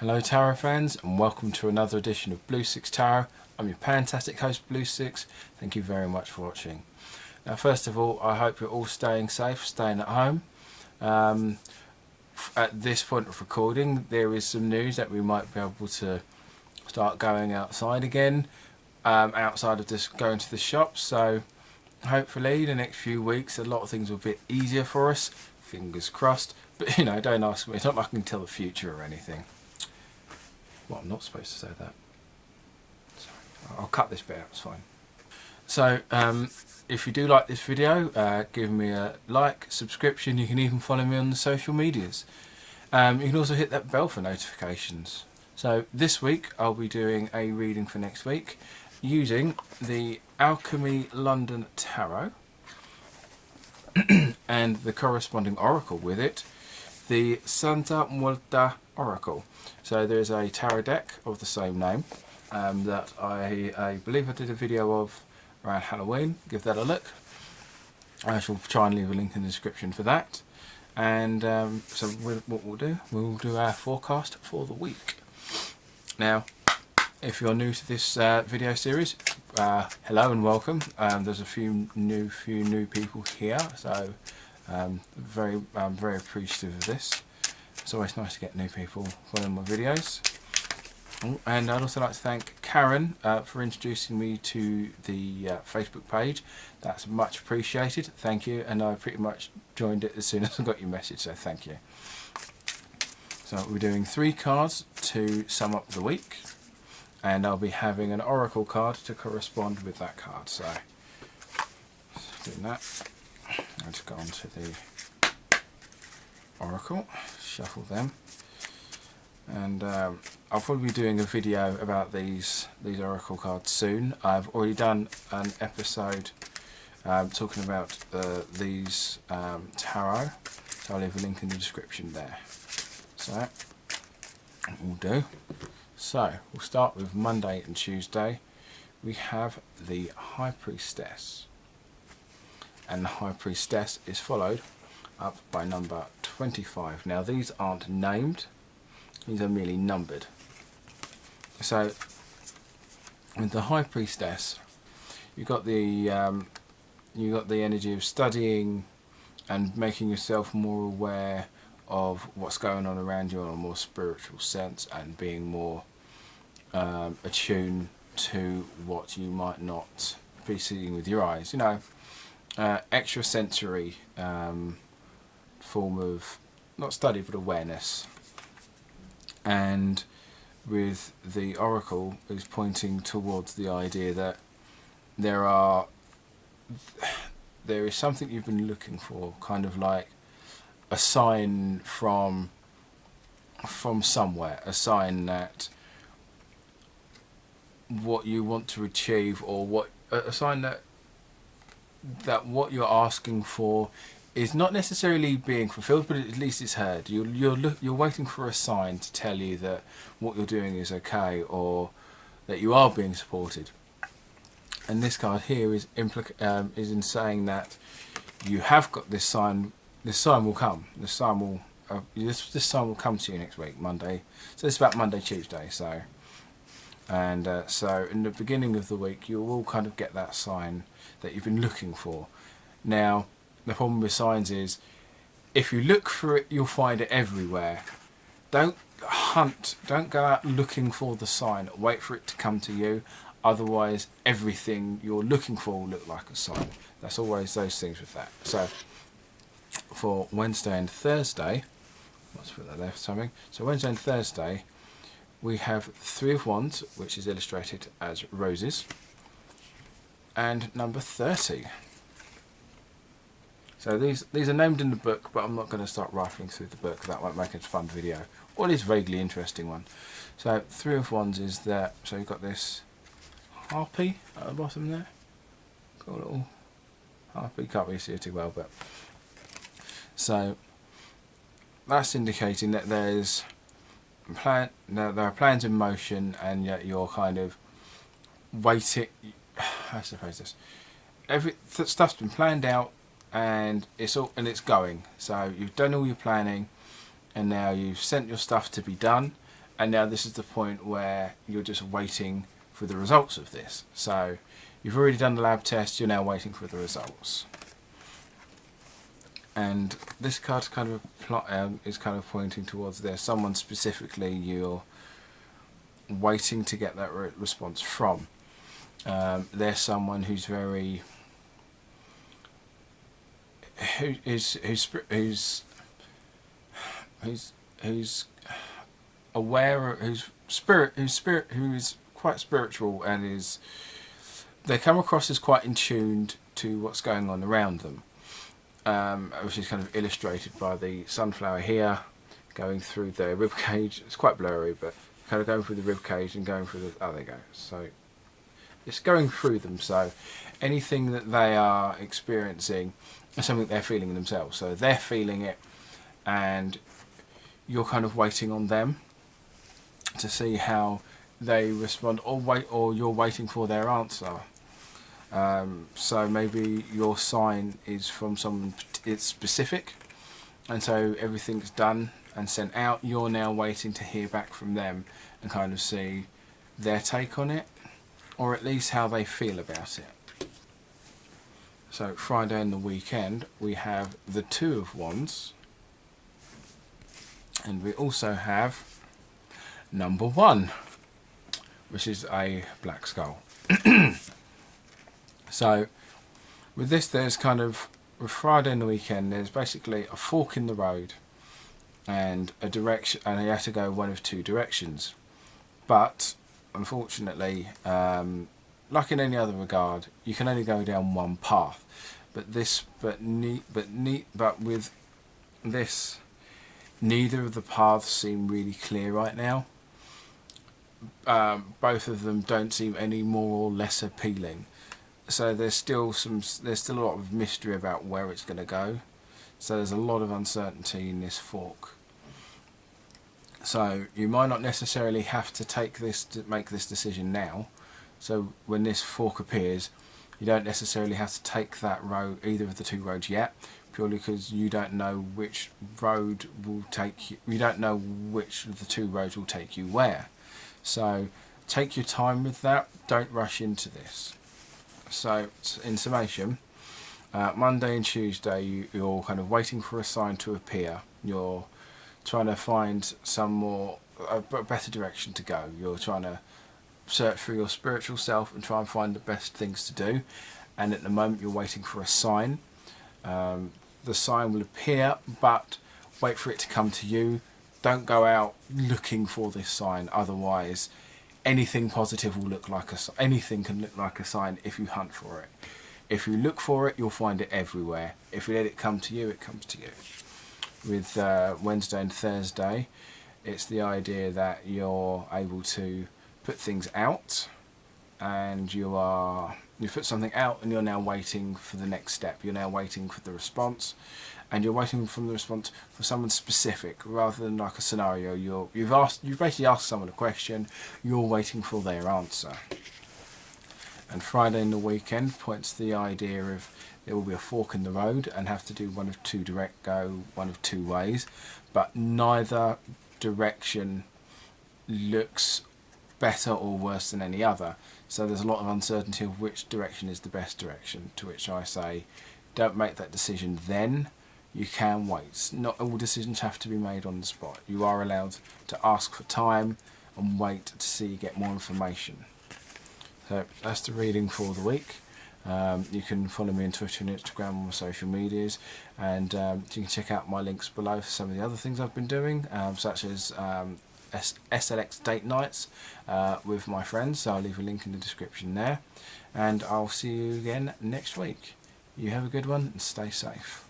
Hello Tarot fans, and welcome to another edition of Blue Sicx Tarot. I'm your fantastic host Blue Sicx. Thank you very much for watching. Now first of all, I hope you're all staying safe, staying at home. At this point of recording, there is some news that we might be able to start going outside again, outside of just going to the shops. So hopefully the next few weeks a lot of things will be a bit easier for us, fingers crossed. But you know, don't ask me, it's not like I can tell the future or anything. Well, I'm not supposed to say that. Sorry. I'll cut this bit out, it's fine. So, if you do like this video, give me a like, subscription. You can even follow me on the social medias. You can also hit that bell for notifications. So, this week I'll be doing a reading for next week using the Alchemy London Tarot and the corresponding oracle with it, the Santa Muerte Oracle. So there's a tarot deck of the same name that I believe I did a video of around Halloween. Give that a look. I shall try and leave a link in the description for that. And so what we'll do our forecast for the week. Now, if you're new to this video series, hello and welcome. There's a few new people here, so I'm very appreciative of this. It's always nice to get new people following my videos. And I'd also like to thank Karen for introducing me to the Facebook page. That's much appreciated. Thank you. And I pretty much joined it as soon as I got your message, so thank you. So we're doing 3 cards to sum up the week. And I'll be having an oracle card to correspond with that card. So doing that. I'll just go on to the oracle, shuffle them, and I'll probably be doing a video about these oracle cards soon. I've already done an episode talking about these tarot, so I'll leave a link in the description there. So we'll do. So we'll start with Monday and Tuesday. We have the High Priestess, and the High Priestess is followed up by number 25. Now these aren't named, these are merely numbered. So with the High Priestess, you've got the energy of studying and making yourself more aware of what's going on around you on a more spiritual sense, and being more attuned to what you might not be seeing with your eyes. You know, extrasensory form of, not study, but awareness. And with the oracle is pointing towards the idea that there is something you've been looking for, kind of like a sign from somewhere, a sign that what you want to achieve, or a sign that what you're asking for is not necessarily being fulfilled, but at least it's heard. You're waiting for a sign to tell you that what you're doing is okay, or that you are being supported. And this card here is in saying that you have got this sign. This sign will come. This sign will come to you next week, Monday. So it's about Monday, Tuesday. So in the beginning of the week, you will kind of get that sign that you've been looking for. Now, the problem with signs is, if you look for it, you'll find it everywhere. Don't hunt, don't go out looking for the sign, wait for it to come to you. Otherwise, everything you're looking for will look like a sign. That's always those things with that. So, for Wednesday and Thursday, let's put that there for something. So Wednesday and Thursday, we have 3 of Wands, which is illustrated as roses, and number 30. So these are named in the book, but I'm not going to start rifling through the book. That won't make it a fun video. Or at least vaguely interesting one. So 3 of Wands is there. So you've got this harpy at the bottom there. Got a little harpy. Can't really see it too well, but so that's indicating that there are plans in motion, and yet you're kind of waiting. I suppose stuff's been planned out, and it's going. So you've done all your planning, and now you've sent your stuff to be done, and now this is the point where you're just waiting for the results of this. So you've already done the lab test, you're now waiting for the results. And this card kind of is kind of pointing towards there's someone specifically you're waiting to get that response from. There's someone who's very who's aware, who is quite spiritual, and they come across as quite in tune to what's going on around them, which is kind of illustrated by the sunflower here going through their rib cage. It's quite blurry, but kind of going through the rib cage and going through the, oh, there you go. So it's going through them. So anything that they are experiencing is something they're feeling themselves. So they're feeling it, and you're kind of waiting on them to see how they respond, or you're waiting for their answer. So maybe your sign is from someone, it's specific, and so everything's done and sent out. You're now waiting to hear back from them and kind of see their take on it, or at least how they feel about it. So Friday and the weekend, we have the Two of Wands, and we also have number 1, which is a black skull. So with this, there's kind of, with Friday and the weekend, there's basically a fork in the road and a direction, and you have to go one of two directions. But unfortunately, like in any other regard, you can only go down one path. But with this, neither of the paths seem really clear right now. Both of them don't seem any more or less appealing. So there's still a lot of mystery about where it's going to go. So there's a lot of uncertainty in this fork. So you might not necessarily have to make this decision now. So when this fork appears, you don't necessarily have to take that road, either of the two roads yet, purely because you don't know which road will take you. You don't know which of the two roads will take you where. So take your time with that. Don't rush into this. So in summation, Monday and Tuesday you're kind of waiting for a sign to appear. You're trying to find a better direction to go. You're trying to search for your spiritual self and try and find the best things to do. And at the moment you're waiting for a sign. The sign will appear, but wait for it to come to you. Don't go out looking for this sign, otherwise anything positive will look like anything can look like a sign if you hunt for it. If you look for it, you'll find it everywhere. If you let it come to you, it comes to you. With Wednesday and Thursday, it's the idea that you're able to put things out, and you put something out and you're now waiting for the next step. You're now waiting for the response, and you're waiting from the response for someone specific rather than like a scenario. You've basically asked someone a question, you're waiting for their answer. And Friday and the weekend points to the idea of there will be a fork in the road and have to do one of two ways, but neither direction looks better or worse than any other. So there's a lot of uncertainty of which direction is the best direction, to which I say don't make that decision then. You can wait. Not all decisions have to be made on the spot. You are allowed to ask for time and wait to see you get more information. So that's the reading for the week. You can follow me on Twitter and Instagram on my social medias, and you can check out my links below for some of the other things I've been doing, such as SLX date nights with my friends. So I'll leave a link in the description there, and I'll see you again next week. You have a good one and stay safe.